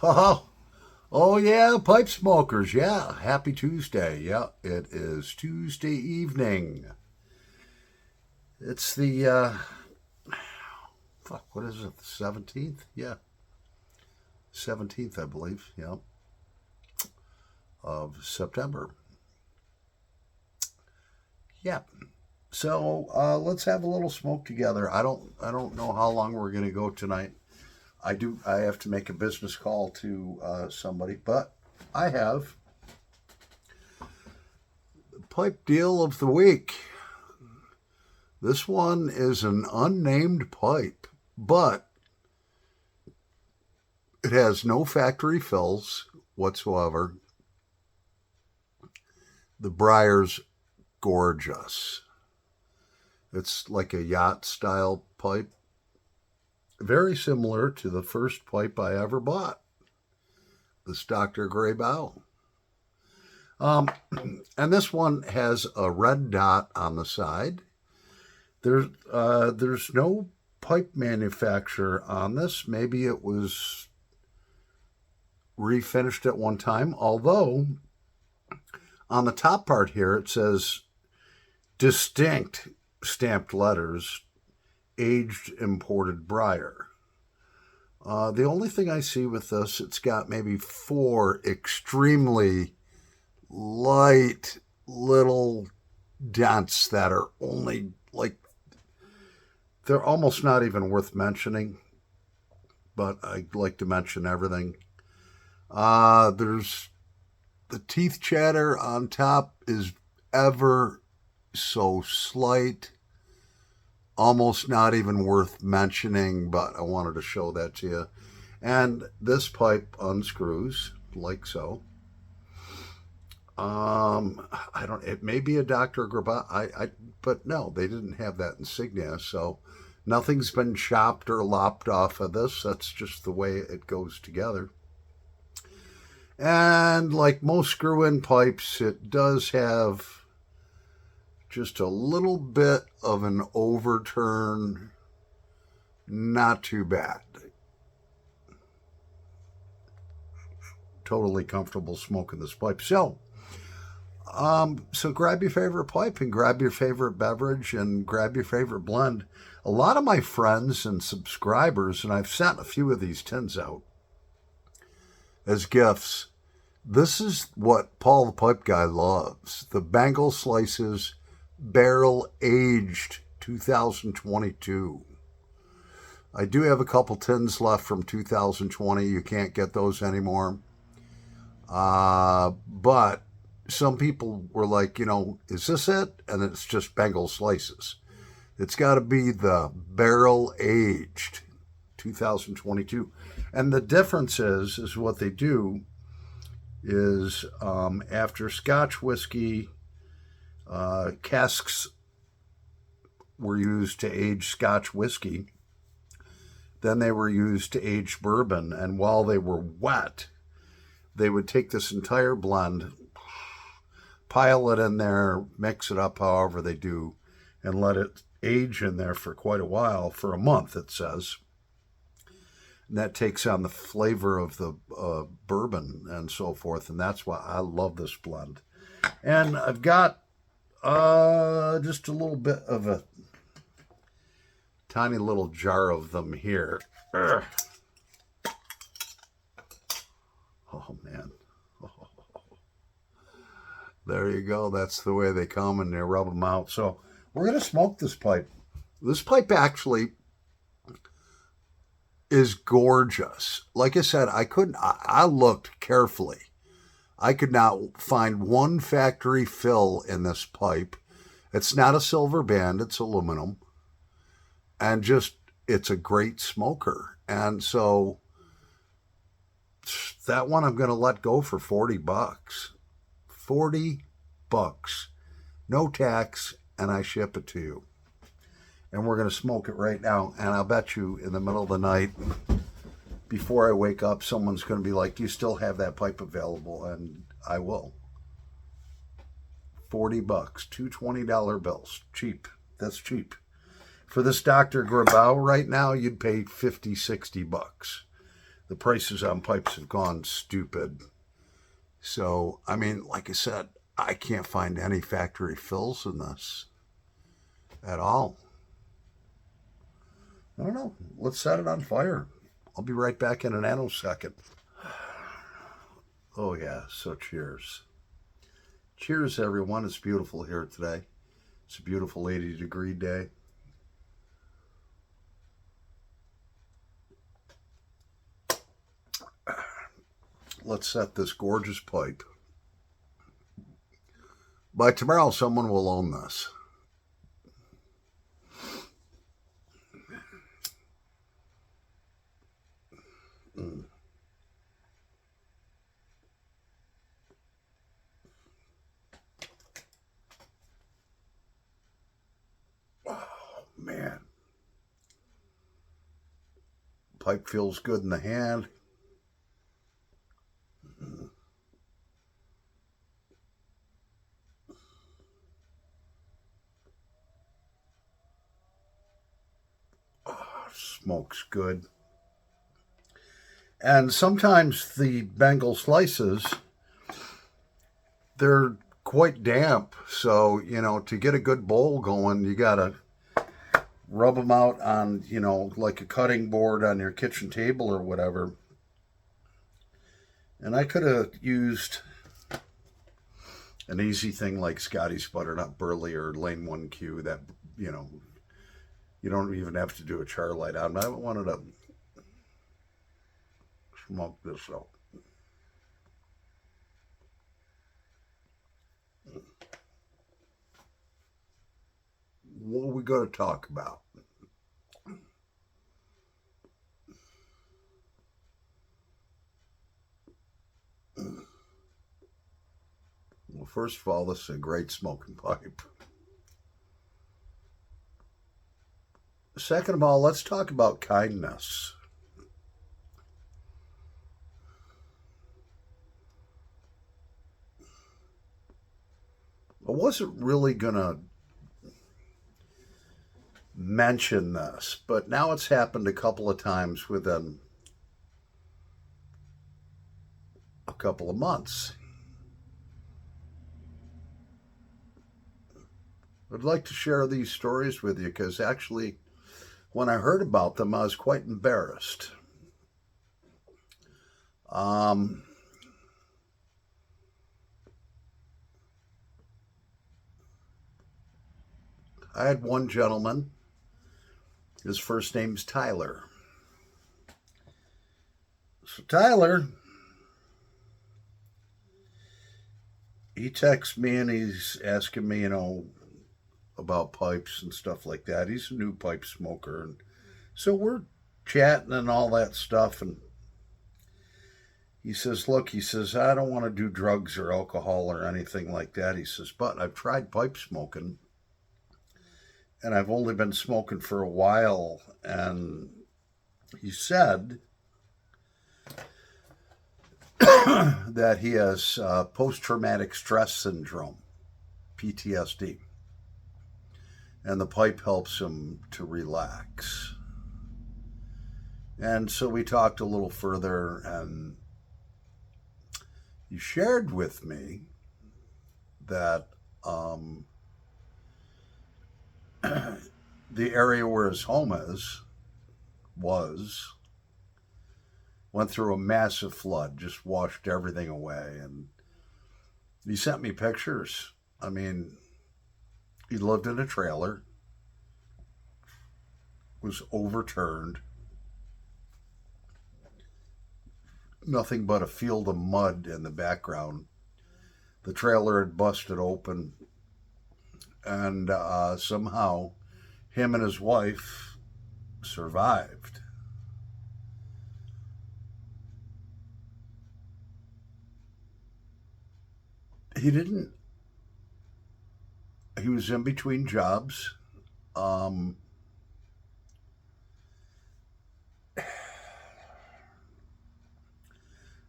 Oh, oh yeah, pipe smokers. Yeah, happy Tuesday. Yeah, it is Tuesday evening. It's the fuck. What is it? The 17th? Yeah, 17th, I believe. Yeah, of September. Yeah. So let's have a little smoke together. I don't know how long we're gonna go tonight. I have to make a business call to somebody, but I have pipe deal of the week. This one is an unnamed pipe, but it has no factory fills whatsoever. The briar's gorgeous. It's like a yacht style pipe, very similar to the first pipe I ever bought, this Dr. Gray Bow. Um, and this one has a red dot on the side. There's no pipe manufacturer on this. Maybe it was refinished at one time, although on the top part here it says distinct stamped letters, aged imported briar. The only thing I see with this, it's got maybe four extremely light little dents that are only like, they're almost not even worth mentioning, but I like to mention everything. There's the teeth chatter on top is ever so slight, almost not even worth mentioning, but I wanted to show that to you. And this pipe unscrews like so. I don't. It may be a Dr. Graba. But no, they didn't have that insignia, so nothing's been chopped or lopped off of this. That's just the way it goes together. And like most screw-in pipes, it does have just a little bit of an overturn. Not too bad. Totally comfortable smoking this pipe. So grab your favorite pipe and grab your favorite beverage and grab your favorite blend. A lot of my friends and subscribers, and I've sent a few of these tins out as gifts. This is what Paul the Pipe Guy loves. The Bengal Slices Barrel Aged 2022. I do have a couple tins left from 2020. You can't get those anymore. But some people were like, is this it? And it's just Bengal Slices. It's got to be the Barrel Aged 2022. And the difference is what they do is after Scotch whiskey, casks were used to age Scotch whiskey. Then they were used to age bourbon. And while they were wet, they would take this entire blend, pile it in there, mix it up however they do, and let it age in there for quite a while, for a month, it says. And that takes on the flavor of the bourbon and so forth, and that's why I love this blend. And I've got just a little bit of a tiny little jar of them here. Ugh. Oh, man. Oh. There you go. That's the way they come, and they rub them out. So we're going to smoke this pipe. This pipe actually is gorgeous. Like I said, I looked carefully. I could not find one factory fill in this pipe. It's not a silver band, it's aluminum. And it's a great smoker. And so that one I'm going to let go for $40. $40. No tax, and I ship it to you. And we're going to smoke it right now. And I'll bet you in the middle of the night, before I wake up, someone's going to be like, do you still have that pipe available? And I will. $40. Two $20 bills. Cheap. That's cheap. For this Dr. Grabau right now, you'd pay $50, $60. the prices on pipes have gone stupid. So, I mean, like I said, I can't find any factory fills in this at all. I don't know. Let's set it on fire. I'll be right back in a nanosecond. Oh, yeah. So cheers. Cheers, everyone. It's beautiful here today. It's a beautiful 80-degree day. Let's set this gorgeous pipe. By tomorrow, someone will own this. Oh, man. Pipe feels good in the hand. Smoke's good. And sometimes the Bengal slices, they're quite damp. So, to get a good bowl going, you got to rub them out on, like a cutting board on your kitchen table or whatever. And I could have used an easy thing like Scotty's Butternut Burley or Lane 1Q that, you don't even have to do a char light on. I wanted to smoke this out. What are we going to talk about? Well, first of all, this is a great smoking pipe. Second of all, let's talk about kindness. I wasn't really going to mention this, but now it's happened a couple of times within a couple of months. I'd like to share these stories with you because actually, when I heard about them, I was quite embarrassed. I had one gentleman, his first name's Tyler. So Tyler, he texts me and he's asking me, about pipes and stuff like that. He's a new pipe smoker. And so we're chatting and all that stuff. And he says, look, I don't want to do drugs or alcohol or anything like that. He says, but I've tried pipe smoking. And I've only been smoking for a while. And he said that he has post-traumatic stress syndrome, PTSD. And the pipe helps him to relax. And so we talked a little further, and he shared with me that the area where his home went through a massive flood, just washed everything away. And he sent me pictures. I mean, he lived in a trailer, was overturned, nothing but a field of mud in the background. The trailer had busted open, and somehow him and his wife survived. He was in between jobs.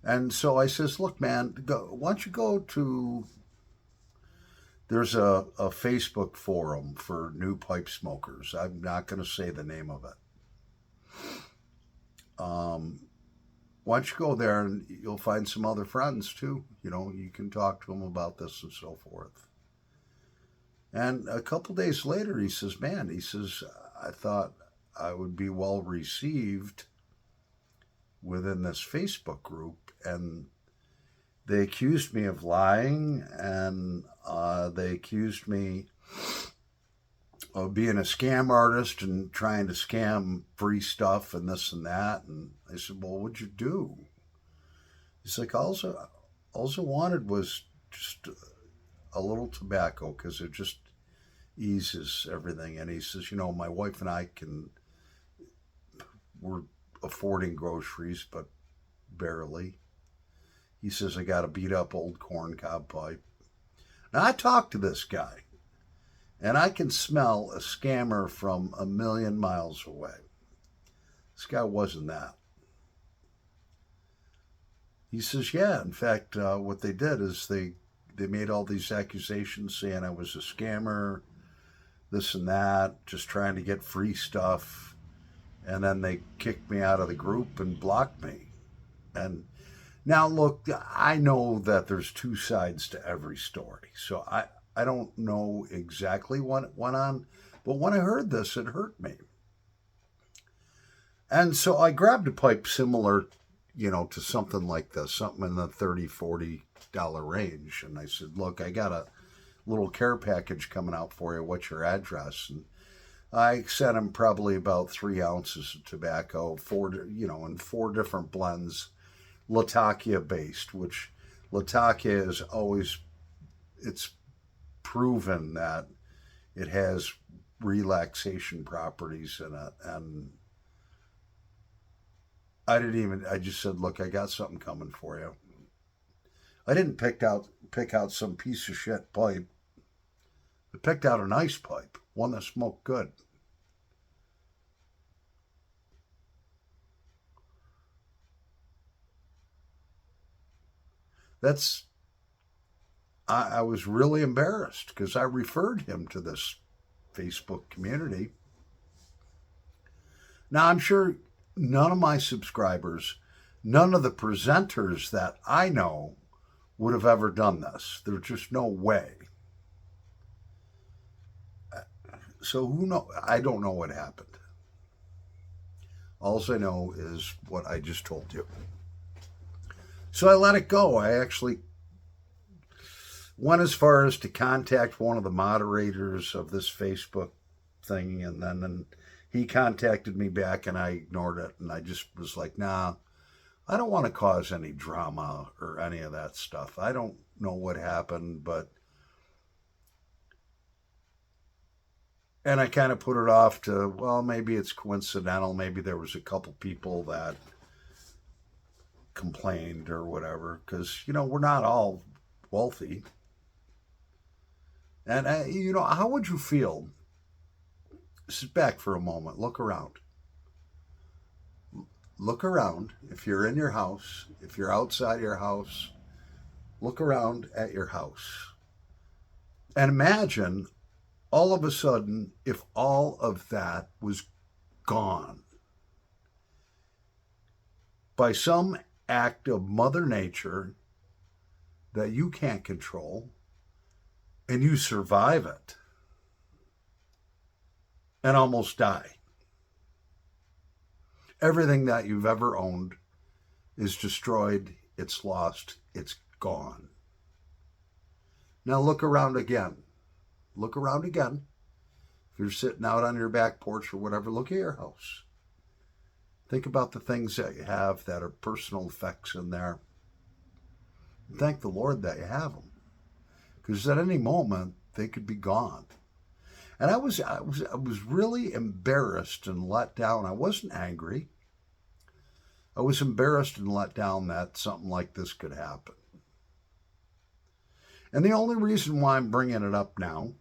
And so I says, look, man, why don't you go to, there's a Facebook forum for new pipe smokers. I'm not going to say the name of it. why don't you go there and you'll find some other friends too. You know, you can talk to them about this and so forth. And a couple days later, he says, man, he says, I thought I would be well received within this Facebook group. And they accused me of lying, and they accused me of being a scam artist and trying to scam free stuff and this and that. And I said, well, what'd you do? He's like, also wanted was just a little tobacco because it just eases everything. And he says, you know, my wife and I we're affording groceries, but barely. He says, I got a beat up old corncob pipe. Now, I talked to this guy, and I can smell a scammer from a million miles away. This guy wasn't that. He says, yeah, in fact, what they did is they made all these accusations saying I was a scammer, this and that, just trying to get free stuff. And then they kicked me out of the group and blocked me. And now, look, I know that there's two sides to every story. So I don't know exactly what went on. But when I heard this, it hurt me. And so I grabbed a pipe similar, you know, to something like this, something in the $30, $40 range. And I said, look, I got a little care package coming out for you. What's your address? And I sent him probably about 3 ounces of tobacco, in 4 different blends, Latakia based, which Latakia is always, it's proven that it has relaxation properties in it. And I just said, look, I got something coming for you. I didn't pick out some piece of shit pipe. I picked out a nice pipe, one that smoked good. I was really embarrassed because I referred him to this Facebook community. Now, I'm sure none of my subscribers, none of the presenters that I know would have ever done this. There's just no way. So who knows? I don't know what happened. All I know is what I just told you. So I let it go. I actually went as far as to contact one of the moderators of this Facebook thing, and then he contacted me back, and I ignored it, and I just was like, nah, I don't want to cause any drama or any of that stuff. I don't know what happened, and I kind of put it off to, well, maybe it's coincidental. Maybe there was a couple people that complained or whatever, because, we're not all wealthy. And, how would you feel? Sit back for a moment. Look around. Look around. If you're in your house, if you're outside your house, look around at your house. And imagine all of a sudden if all of that was gone by some act of Mother Nature that you can't control, and you survive it and almost die. Everything that you've ever owned is destroyed, it's lost, it's gone. Now look around again. Look around again. If you're sitting out on your back porch or whatever, look at your house. Think about the things that you have that are personal effects in there. Thank the Lord that you have them, because at any moment they could be gone. And I was really embarrassed and let down. I wasn't angry. I was embarrassed and let down that something like this could happen. And the only reason why I'm bringing it up now,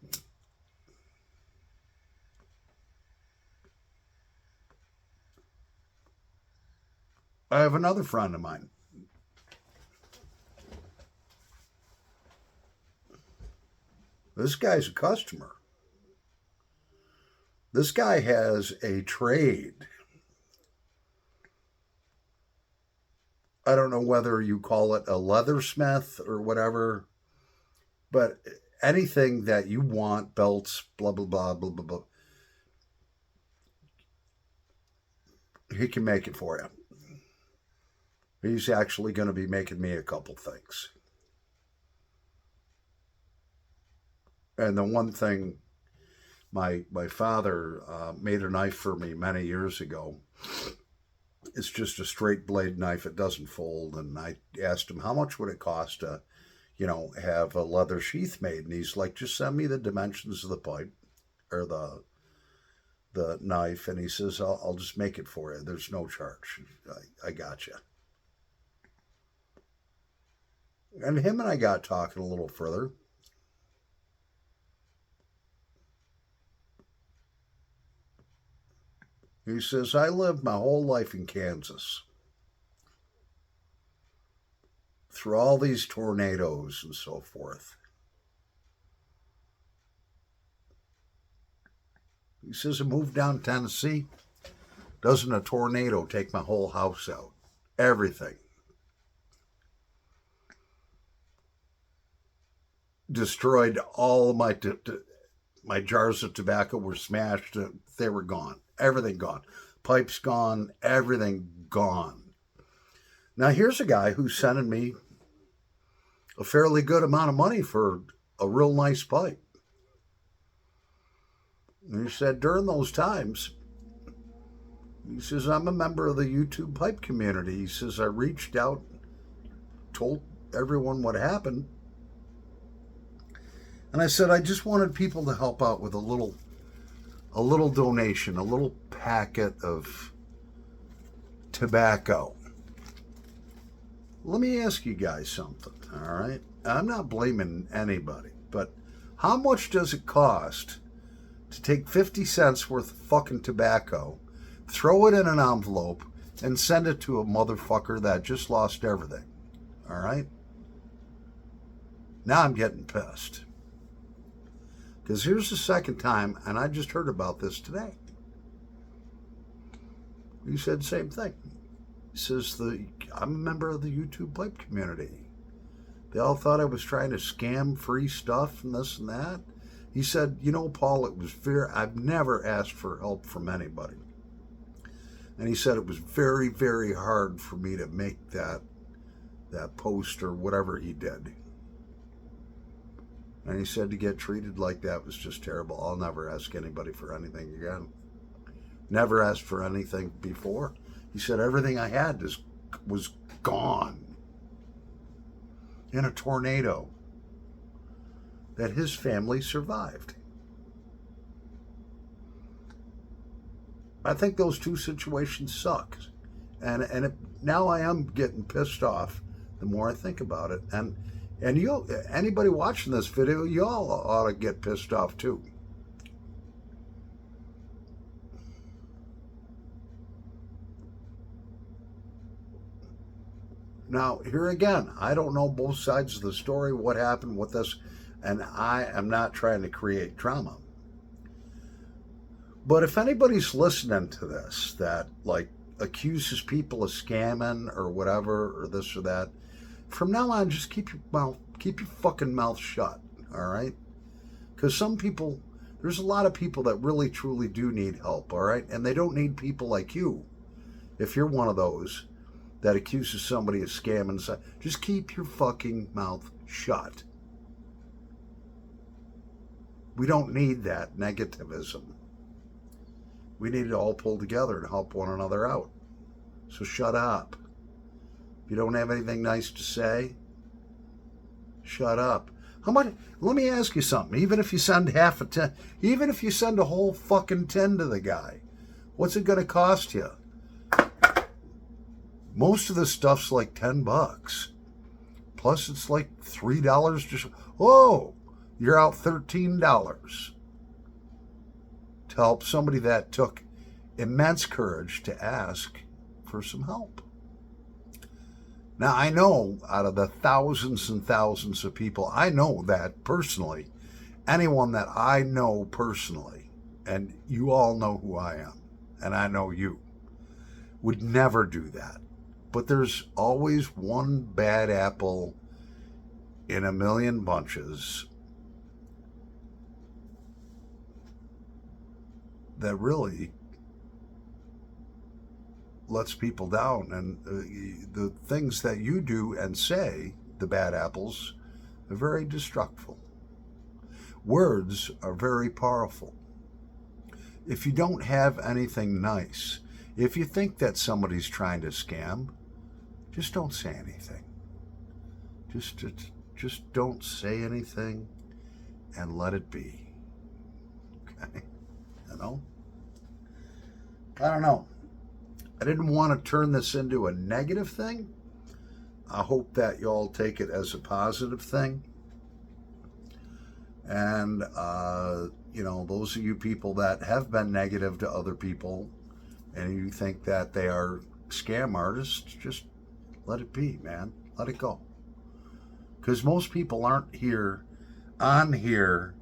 I have another friend of mine. This guy's a customer. This guy has a trade. I don't know whether you call it a leathersmith or whatever, but anything that you want, belts, blah, blah, blah, blah, blah, blah, he can make it for you. He's actually going to be making me a couple things. And the one thing, my father made a knife for me many years ago. It's just a straight blade knife. It doesn't fold. And I asked him, how much would it cost to, have a leather sheath made? And he's like, just send me the dimensions of the pipe or the knife. And he says, I'll just make it for you. There's no charge. I got you. And him and I got talking a little further. He says, I lived my whole life in Kansas through all these tornadoes and so forth. He says, I moved down to Tennessee. Doesn't a tornado take my whole house out? Everything. Destroyed all my jars of tobacco were smashed. They were gone. Everything gone. Pipes gone. Everything gone. Now here's a guy who's sending me a fairly good amount of money for a real nice pipe. And he said during those times, he says, I'm a member of the YouTube pipe community. He says, I reached out, told everyone what happened. And I said, I just wanted people to help out with a little donation, a little packet of tobacco. Let me ask you guys something, all right? I'm not blaming anybody, but how much does it cost to take 50 cents worth of fucking tobacco, throw it in an envelope, and send it to a motherfucker that just lost everything, all right? Now I'm getting pissed. Because here's the second time, and I just heard about this today. He said the same thing. He says, I'm a member of the YouTube pipe community. They all thought I was trying to scam free stuff and this and that. He said, Paul, I've never asked for help from anybody. And he said it was very, very hard for me to make that post or whatever he did. And he said to get treated like that was just terrible. I'll never ask anybody for anything again. Never asked for anything before. He said everything I had was gone in a tornado that his family survived. I think those two situations suck. And now I am getting pissed off the more I think about it. And anybody watching this video, y'all ought to get pissed off too. Now, here again, I don't know both sides of the story, what happened with this, and I am not trying to create drama. But if anybody's listening to this that accuses people of scamming or whatever or this or that, from now on, just keep your fucking mouth shut, all right? Because there's a lot of people that really, truly do need help, all right? And they don't need people like you. If you're one of those that accuses somebody of scamming, just keep your fucking mouth shut. We don't need that negativism. We need to all pull together and help one another out. So shut up. If you don't have anything nice to say, shut up. Let me ask you something. Even if you send half a 10, even if you send a whole fucking 10 to the guy, what's it going to cost you? Most of the stuff's like $10. Plus it's like $3 just, whoa, you're out $13 to help somebody that took immense courage to ask for some help. Now, I know out of the thousands and thousands of people, I know that personally, anyone that I know personally, and you all know who I am, and I know you, would never do that. But there's always one bad apple in a million bunches that really lets people down. And the things that you do and say, the bad apples, are very destructive. Words are very powerful. If you don't have anything nice, if you think that somebody's trying to scam, just don't say anything. Just don't say anything and let it be. Okay? You know? I don't know. I didn't want to turn this into a negative thing. I hope that you all take it as a positive thing. And, those of you people that have been negative to other people and you think that they are scam artists, just let it be, man. Let it go. Because most people aren't on here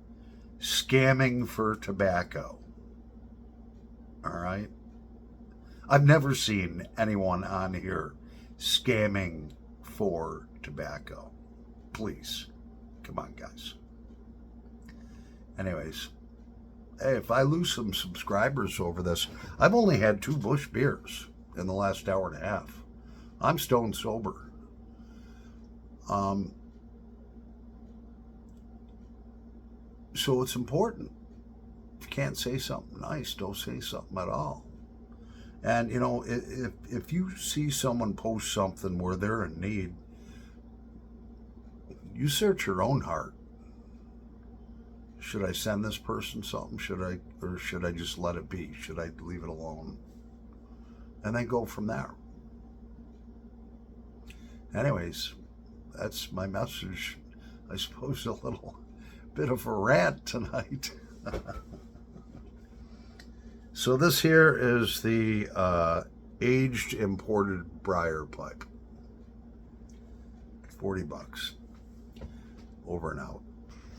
scamming for tobacco. All right? I've never seen anyone on here scamming for tobacco. Please. Come on, guys. Anyways, hey, if I lose some subscribers over this, I've only had 2 Busch beers in the last hour and a half. I'm stone sober. So it's important. If you can't say something nice, don't say something at all. And, if you see someone post something where they're in need, you search your own heart. Should I send this person something? Should I just let it be? Should I leave it alone? And then go from there. Anyways, that's my message. I suppose a little bit of a rant tonight. So this here is the aged imported briar pipe. $40. Over and out.